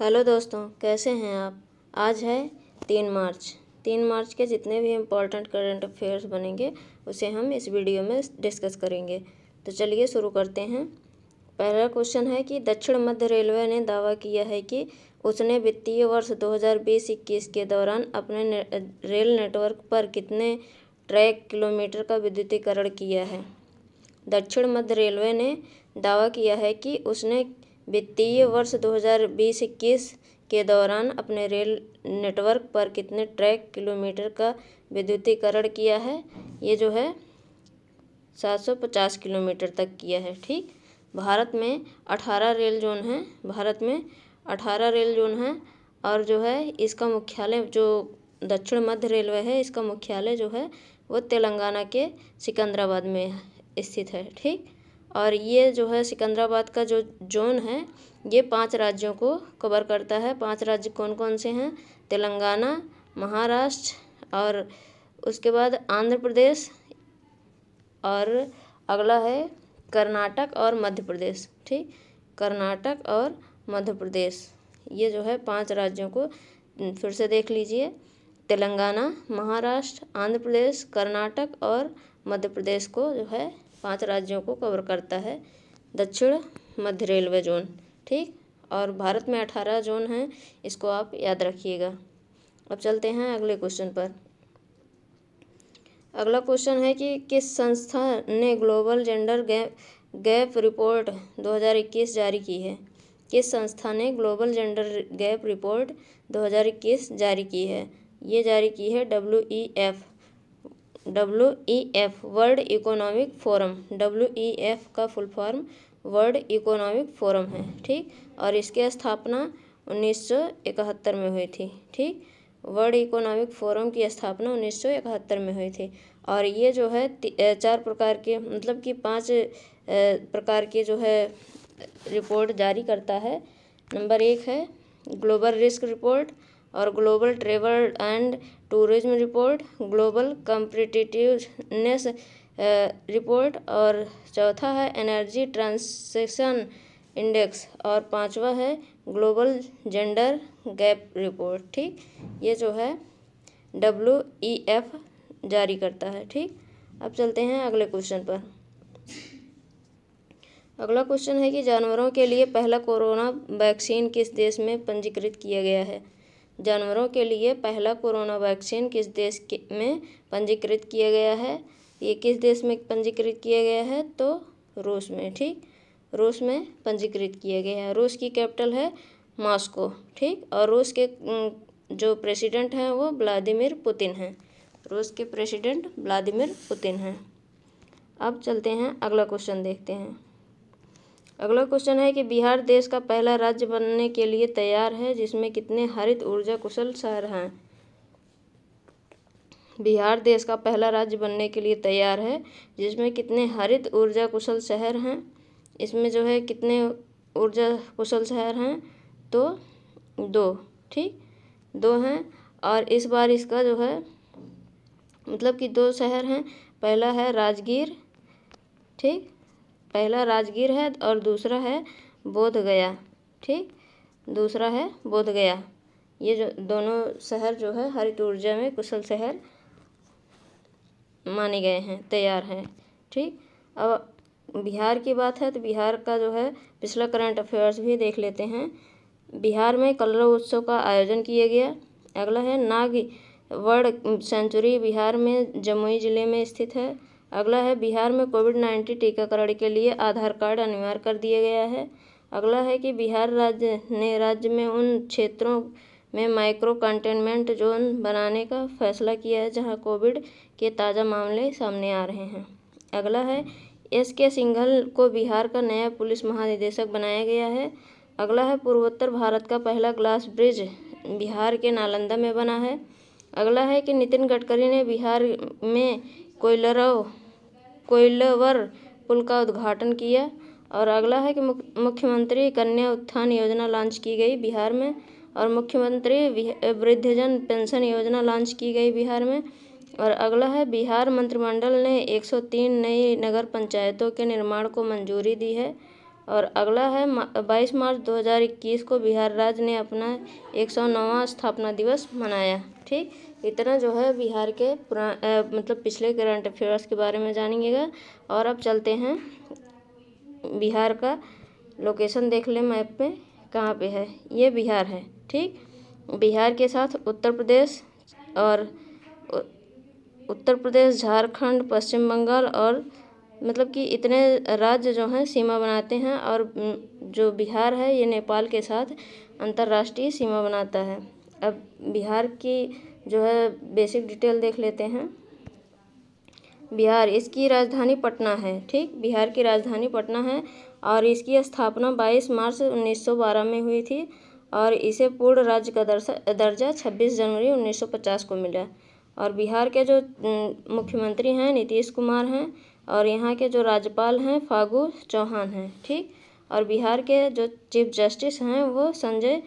Hello दोस्तों, कैसे हैं आप। आज है 3 मार्च। 3 मार्च के जितने भी इम्पोर्टेंट करंट अफेयर्स बनेंगे उसे हम इस वीडियो में डिस्कस करेंगे। तो चलिए शुरू करते हैं। पहला क्वेश्चन है कि दक्षिण मध्य रेलवे ने दावा किया है कि उसने वित्तीय वर्ष 2020-21 के दौरान अपने रेल नेटवर्क पर कितने ट्रैक किलोमीटर का विद्युतीकरण किया है। दक्षिण मध्य रेलवे ने दावा किया है कि उसने वित्तीय वर्ष 2020-21 के दौरान अपने रेल नेटवर्क पर कितने ट्रैक किलोमीटर का विद्युतीकरण किया है। ये जो है 750 किलोमीटर तक किया है। ठीक, भारत में 18 रेल जोन हैं। भारत में 18 रेल जोन हैं और जो है इसका मुख्यालय, जो दक्षिण मध्य रेलवे है, इसका मुख्यालय जो है वो तेलंगाना के सिकंदराबाद में स्थित है। ठीक, और ये जो है सिकंदराबाद का जो जोन है ये 5 राज्यों को कवर करता है। 5 राज्य कौन कौन से हैं? तेलंगाना, महाराष्ट्र और उसके बाद आंध्र प्रदेश और अगला है कर्नाटक और मध्य प्रदेश। ठीक, कर्नाटक और मध्य प्रदेश, ये जो है 5 राज्यों को फिर से देख लीजिए। तेलंगाना, महाराष्ट्र, आंध्र प्रदेश, कर्नाटक और मध्य प्रदेश को जो है 5 राज्यों को कवर करता है दक्षिण मध्य रेलवे जोन। ठीक, और भारत में 18 जोन हैं, इसको आप याद रखिएगा। अब चलते हैं अगले क्वेश्चन पर। अगला क्वेश्चन है कि किस संस्था ने ग्लोबल जेंडर गैप रिपोर्ट 2021 जारी की है। किस संस्था ने ग्लोबल जेंडर गैप रिपोर्ट 2021 जारी की है। ये जारी की है WEF world economic forum. WEF का full form world economic forum है। ठीक, और इसकी स्थापना 1971 में हुई थी। ठीक, वर्ल्ड इकोनॉमिक फोरम की स्थापना 1971 में हुई थी। और ये जो है 4 प्रकार के, मतलब कि 5 प्रकार के जो है रिपोर्ट जारी करता है। नंबर 1 है ग्लोबल रिस्क रिपोर्ट और global travel and tourism report, global competitiveness report, और चौथा है एनर्जी ट्रांसैक्शन इंडेक्स, और 5वां है ग्लोबल जेंडर गैप रिपोर्ट। ठीक, ये जो है WEF जारी करता है। ठीक, अब चलते हैं अगले क्वेश्चन पर। अगला क्वेश्चन है कि जानवरों के लिए पहला कोरोना वैक्सीन किस देश में पंजीकृत किया गया है। जानवरों के लिए पहला कोरोना वैक्सीन किस देश में पंजीकृत किया गया है। ये किस देश में पंजीकृत किया गया है? तो रूस में। ठीक, रूस में पंजीकृत किया गया है। रूस की कैपिटल है मॉस्को। ठीक, और रूस के जो प्रेसिडेंट हैं वो व्लादिमीर पुतिन हैं। रूस के प्रेसिडेंट व्लादिमीर पुतिन हैं। अब चलते हैं अगला क्वेश्चन देखते हैं। अगला क्वेश्चन है कि बिहार देश का पहला राज्य बनने के लिए तैयार है जिसमें कितने हरित ऊर्जा कुशल शहर हैं। बिहार देश का पहला राज्य बनने के लिए तैयार है जिसमें कितने हरित ऊर्जा कुशल शहर हैं। इसमें जो है कितने ऊर्जा कुशल शहर हैं? तो 2। ठीक, 2 हैं। और इस बार इसका जो है मतलब कि 2 शहर हैं। पहला है राजगीर। ठीक, पहला राजगीर है और दूसरा है बोध गया। ठीक, दूसरा है बोध गया। ये जो दोनों शहर जो है हरित ऊर्जा में कुशल शहर माने गए हैं, तैयार हैं। ठीक, अब बिहार की बात है तो बिहार का जो है पिछला करंट अफेयर्स भी देख लेते हैं। बिहार में कलरव उत्सव का आयोजन किया गया। अगला है नाग बर्ड सेंचुरी बिहार में जमुई जिले में स्थित है। अगला है बिहार में कोविड-19 टीकाकरण के लिए आधार कार्ड अनिवार्य कर दिया गया है। अगला है कि बिहार राज्य में उन क्षेत्रों में माइक्रो कंटेनमेंट जोन बनाने का फैसला किया है जहां कोविड के ताज़ा मामले सामने आ रहे हैं। अगला है SK सिंघल को बिहार का नया पुलिस महानिदेशक बनाया गया है। अगला है पूर्वोत्तर भारत का पहला ग्लास ब्रिज बिहार के नालंदा में बना है। अगला है कि नितिन गडकरी ने बिहार में कोइलवर पुल का उद्घाटन किया। और अगला है कि मुख्यमंत्री कन्या उत्थान योजना लॉन्च की गई बिहार में, और मुख्यमंत्री वृद्धजन पेंशन योजना लॉन्च की गई बिहार में। और अगला है बिहार मंत्रिमंडल ने 103 नई नगर पंचायतों के निर्माण को मंजूरी दी है। और अगला है 22 मार्च 2021 को बिहार राज्य ने अपना 109वां स्थापना दिवस मनाया। ठीक, इतना जो है बिहार के मतलब पिछले करंट अफेयर्स के बारे में जानिएगा। और अब चलते हैं बिहार का लोकेशन देख ले मैप पे कहाँ पे है। ये बिहार है। ठीक, बिहार के साथ उत्तर प्रदेश और उत्तर प्रदेश, झारखंड, पश्चिम बंगाल और मतलब कि इतने राज्य जो हैं सीमा बनाते हैं। और जो बिहार है ये नेपाल के साथ अंतर्राष्ट्रीय सीमा बनाता है। अब बिहार की जो है बेसिक डिटेल देख लेते हैं। बिहार, इसकी राजधानी पटना है। ठीक, बिहार की राजधानी पटना है और इसकी स्थापना 22 मार्च 1912 में हुई थी और इसे पूर्ण राज्य का दर्जा 26 जनवरी 1950 को मिला। और बिहार के जो मुख्यमंत्री हैं नीतीश कुमार हैं और यहाँ के जो राज्यपाल हैं फागू चौहान हैं। ठीक, और बिहार के जो चीफ जस्टिस हैं वो संजय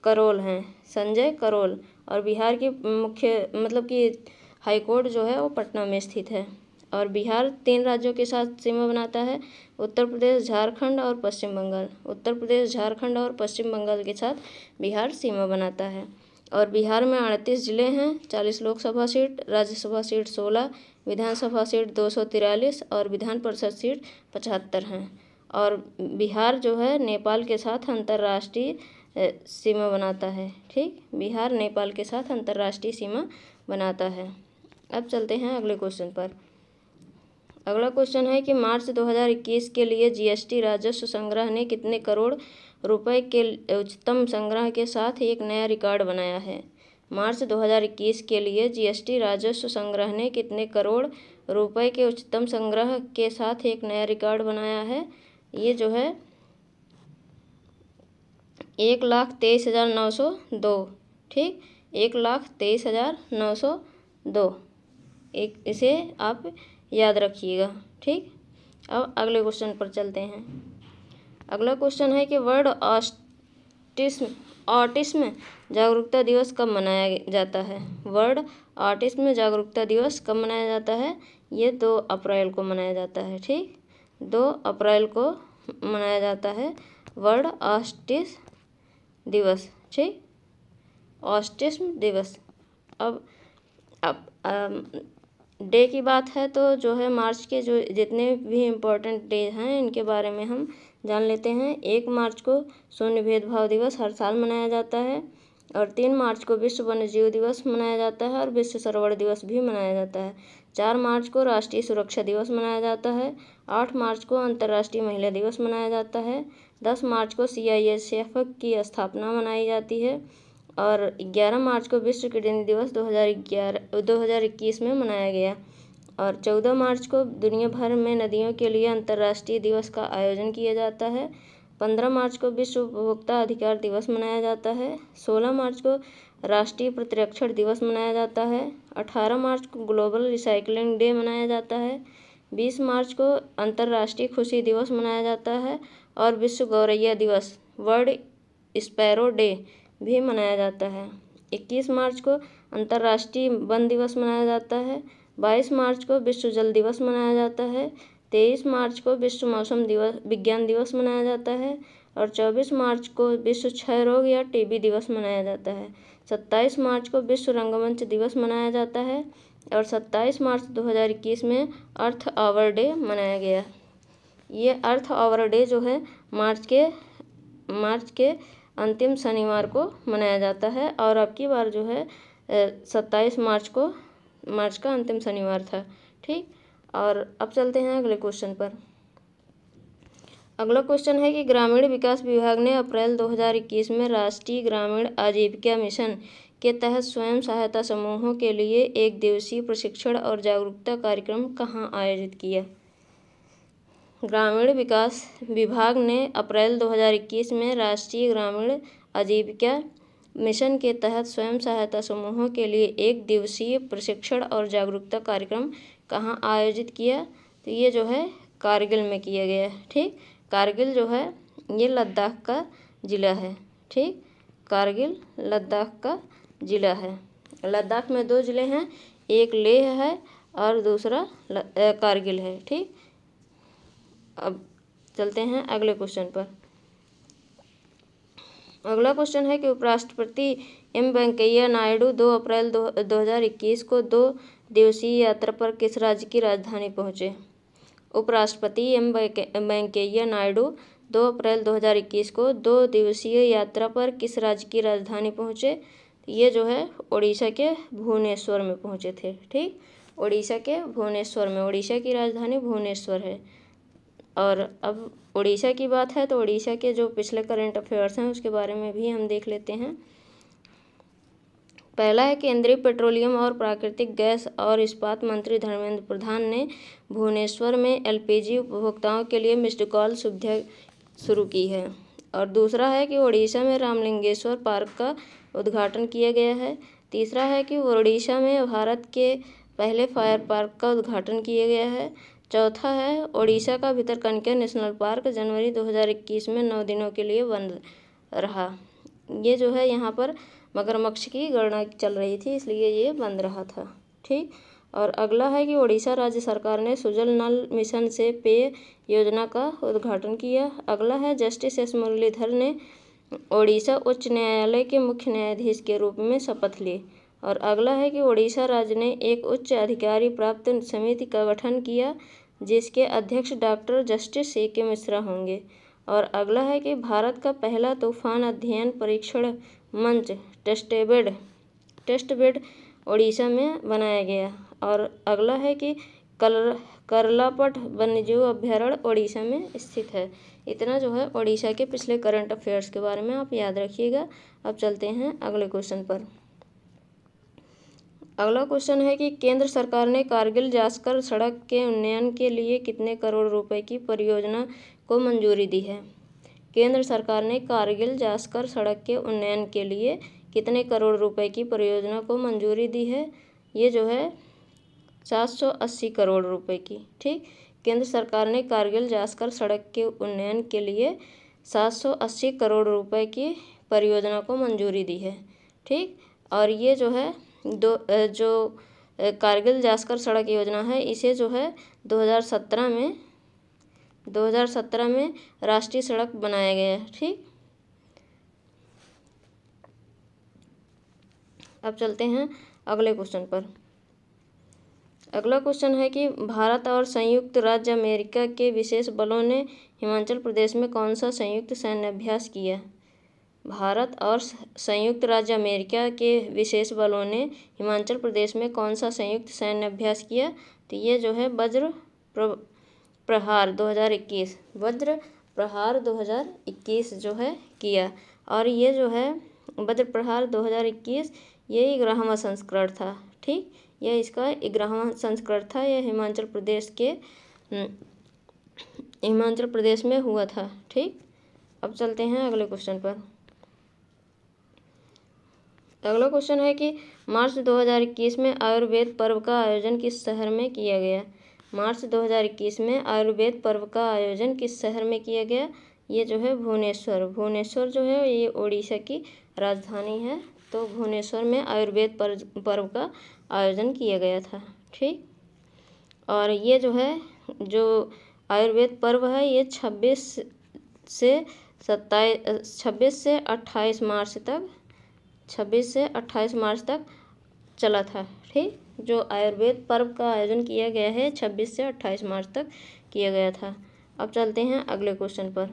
करोल हैं, संजय करोल। और बिहार की मुख्य मतलब कि हाई कोर्ट जो है वो पटना में स्थित है। और बिहार 3 राज्यों के साथ सीमा बनाता है, उत्तर प्रदेश, झारखंड और पश्चिम बंगाल। उत्तर प्रदेश, झारखंड और पश्चिम बंगाल के साथ बिहार सीमा बनाता है। और बिहार में 38 ज़िले हैं, 40 लोकसभा सीट, राज्यसभा सीट 16, विधानसभा सीट 243 और विधान परिषद सीट 75 हैं। और बिहार जो है नेपाल के साथ अंतर्राष्ट्रीय सीमा बनाता है। ठीक, बिहार नेपाल के साथ अंतर्राष्ट्रीय सीमा बनाता है। अब चलते हैं अगले क्वेश्चन पर। अगला क्वेश्चन है कि मार्च 2021 के लिए जीएसटी राजस्व संग्रह ने कितने करोड़ रुपए के उच्चतम संग्रह के साथ एक नया रिकॉर्ड बनाया है। मार्च 2021 के लिए जीएसटी राजस्व संग्रह ने कितने करोड़ रुपए के उच्चतम संग्रह के साथ एक नया रिकॉर्ड बनाया है। ये जो है 1,23,902। ठीक, 1,23,902। इसे आप याद रखिएगा। ठीक, अब अगले क्वेश्चन पर चलते हैं। अगला क्वेश्चन है कि वर्ल्ड ऑटिज्म जागरूकता दिवस कब मनाया जाता है। वर्ल्ड ऑटिज्म जागरूकता दिवस कब मनाया जाता है। ये 2 अप्रैल को मनाया जाता है। ठीक, 2 अप्रैल को मनाया जाता है वर्ल्ड ऑटिज्म दिवस। ठीक, ऑटिज्म दिवस। अब डे की बात है तो जो है मार्च के जो जितने भी इम्पोर्टेंट डे हैं इनके बारे में हम जान लेते हैं। 1 मार्च को शून्य भेदभाव दिवस हर साल मनाया जाता है। और 3 मार्च को विश्व वन्यजीव दिवस मनाया जाता है और विश्व सरोवर दिवस भी मनाया जाता है। 4 मार्च को राष्ट्रीय सुरक्षा दिवस मनाया जाता है। 8 मार्च को अंतर्राष्ट्रीय महिला दिवस मनाया जाता है। 10 मार्च को CISF की स्थापना मनाई जाती है। और 11 मार्च को विश्व किडनी दिवस 2021 में मनाया गया। और 14 मार्च को दुनिया भर में नदियों के लिए अंतर्राष्ट्रीय दिवस का आयोजन किया जाता है। 15 मार्च को विश्व उपभोक्ता अधिकार दिवस मनाया जाता है। 16 मार्च को राष्ट्रीय प्रतिरक्षण दिवस मनाया जाता है। 18 मार्च को ग्लोबल रिसाइकलिंग डे मनाया जाता है। 20 मार्च को अंतर्राष्ट्रीय खुशी दिवस मनाया जाता है और विश्व गौरैया दिवस वर्ल्ड स्पैरो डे भी मनाया जाता है। 21 मार्च को अंतर्राष्ट्रीय वन दिवस मनाया जाता है। 22 मार्च को विश्व जल दिवस मनाया जाता है। 23 मार्च को विश्व मौसम विज्ञान दिवस मनाया जाता है। और 24 मार्च को विश्व क्षय रोग या टीबी दिवस मनाया जाता है। 27 मार्च को विश्व रंगमंच दिवस मनाया जाता है। और 27 मार्च 2021 में अर्थ आवर डे मनाया गया। ये अर्थ आवर डे जो है मार्च के अंतिम शनिवार को मनाया जाता है। और अब की बार जो है 27 मार्च का अंतिम शनिवार था। ठीक, और अब चलते हैं अगले क्वेश्चन पर। अगला क्वेश्चन है कि ग्रामीण विकास विभाग ने अप्रैल 2021 में राष्ट्रीय ग्रामीण आजीविका मिशन के तहत स्वयं सहायता समूहों के लिए 1 दिवसीय प्रशिक्षण और जागरूकता कार्यक्रम कहाँ आयोजित किया। ग्रामीण विकास विभाग ने अप्रैल 2021 में राष्ट्रीय ग्रामीण आजीविका मिशन के तहत स्वयं सहायता समूहों के लिए 1 दिवसीय प्रशिक्षण और जागरूकता कार्यक्रम कहाँ आयोजित किया। तो ये जो है कारगिल में किया गया। ठीक, कारगिल जो है ये लद्दाख का ज़िला है। ठीक, कारगिल लद्दाख का ज़िला है। लद्दाख में 2 ज़िले हैं, एक लेह है और दूसरा कारगिल है। ठीक, अब चलते हैं अगले क्वेश्चन पर। अगला क्वेश्चन है कि उपराष्ट्रपति एम वेंकैया नायडू 2 अप्रैल 2021 को 2 दिवसीय यात्रा पर किस राज्य की राजधानी पहुँचे? उपराष्ट्रपति एम वेंकैया नायडू 2 अप्रैल 2021 को 2 दिवसीय यात्रा पर किस राज्य की राजधानी पहुँचे? ये जो है उड़ीसा के भुवनेश्वर में पहुँचे थे। ठीक, उड़ीसा के भुवनेश्वर में, उड़ीसा की राजधानी भुवनेश्वर है। और अब उड़ीसा की बात है तो उड़ीसा के जो पिछले करंट अफेयर्स हैं उसके बारे में भी हम देख लेते हैं। पहला है, केंद्रीय पेट्रोलियम और प्राकृतिक गैस और इस्पात मंत्री धर्मेंद्र प्रधान ने भुवनेश्वर में एलपीजी उपभोक्ताओं के लिए मिस्ड कॉल सुविधा शुरू की है। और दूसरा है कि उड़ीसा में रामलिंगेश्वर पार्क का उद्घाटन किया गया है। तीसरा है कि उड़ीसा में भारत के पहले फायर पार्क का उद्घाटन किया गया है। चौथा है, उड़ीसा का भितरकनिका नेशनल पार्क जनवरी 2021 में 9 दिनों के लिए बंद रहा। ये जो है यहाँ पर मगरमच्छ की गणना चल रही थी, इसलिए ये बंद रहा था। ठीक, और अगला है कि उड़ीसा राज्य सरकार ने सुजल नल मिशन से पेय योजना का उद्घाटन किया। अगला है, जस्टिस एस मुरलीधर ने उड़ीसा उच्च न्यायालय के मुख्य न्यायाधीश के रूप में शपथ ली। और अगला है कि उड़ीसा राज्य ने एक उच्च अधिकारी प्राप्त समिति का गठन किया जिसके अध्यक्ष डॉक्टर जस्टिस ए के मिश्रा होंगे। और अगला है कि भारत का पहला तूफान अध्ययन परीक्षण मंच टेस्टबेड उड़ीसा में बनाया गया। और अगला है कि करलापट वन्यजीव अभ्यारण्य उड़ीसा में स्थित है। इतना जो है उड़ीसा के पिछले करंट अफेयर्स के बारे में आप याद रखिएगा। अब चलते हैं अगले क्वेश्चन पर। अगला क्वेश्चन है कि केंद्र सरकार ने कारगिल जास्कर सड़क के उन्नयन के लिए कितने करोड़ रुपए की परियोजना को मंजूरी दी है? केंद्र सरकार ने कारगिल जास्कर सड़क के उन्नयन के लिए कितने करोड़ रुपए की परियोजना को मंजूरी दी है? ये जो है 780 करोड़ रुपए की। ठीक, केंद्र सरकार ने कारगिल जास्कर सड़क के उन्नयन के लिए 780 करोड़ रुपए की परियोजना को मंजूरी दी है। ठीक, और ये जो है जो कारगिल जास्कर सड़क योजना है इसे जो है 2017 में राष्ट्रीय सड़क बनाया गया है। ठीक, अब चलते हैं अगले क्वेश्चन पर। अगला क्वेश्चन है कि भारत और संयुक्त राज्य अमेरिका के विशेष बलों ने हिमाचल प्रदेश में कौन सा संयुक्त सैन्य अभ्यास किया? भारत और संयुक्त राज्य अमेरिका के विशेष बलों ने हिमाचल प्रदेश में कौन सा संयुक्त सैन्य अभ्यास किया? तो ये जो है वज्र प्रहार 2021 जो है किया। और ये जो है वज्र प्रहार 2021 ये 11वां संस्करण था। ठीक, यह इसका 11वां संस्करण था। यह हिमाचल प्रदेश में हुआ था। ठीक, अब चलते हैं अगले क्वेश्चन पर। अगला क्वेश्चन है कि मार्च 2021 में आयुर्वेद पर्व का आयोजन किस शहर में किया गया? मार्च 2021 में आयुर्वेद पर्व का आयोजन किस शहर में किया गया? ये जो है भुवनेश्वर जो है ये उड़ीसा की राजधानी है। तो भुवनेश्वर में आयुर्वेद पर्व का आयोजन किया गया था। ठीक, और ये जो है जो आयुर्वेद पर्व है ये 26 से 28 मार्च तक चला था। ठीक, जो आयुर्वेद पर्व का आयोजन किया गया है 26 से 28 मार्च तक किया गया था। अब चलते हैं अगले क्वेश्चन पर।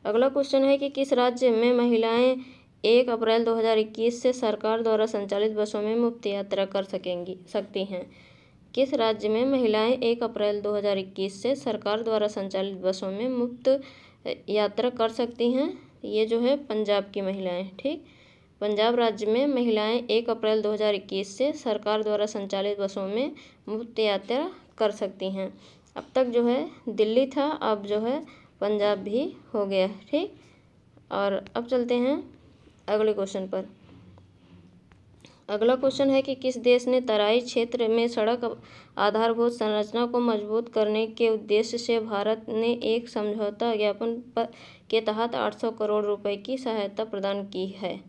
अगला क्वेश्चन है कि किस राज्य में महिलाएं 1 अप्रैल 2021 से सरकार द्वारा संचालित बसों में मुफ्त यात्रा कर सकती हैं? किस राज्य में महिलाएं 1 अप्रैल 2021 से सरकार द्वारा संचालित बसों में मुफ्त यात्रा कर सकती हैं? ये जो है पंजाब की महिलाएं। ठीक, पंजाब राज्य में महिलाएं 1 अप्रैल 2021 से सरकार द्वारा संचालित बसों में मुफ्त यात्रा कर सकती हैं। अब तक जो है दिल्ली था, अब जो है पंजाब भी हो गया। ठीक, और अब चलते हैं अगले क्वेश्चन पर। अगला क्वेश्चन है कि किस देश ने तराई क्षेत्र में सड़क आधारभूत संरचना को मजबूत करने के उद्देश्य से भारत ने एक समझौता ज्ञापन के तहत 800 करोड़ रुपए की सहायता प्रदान की है?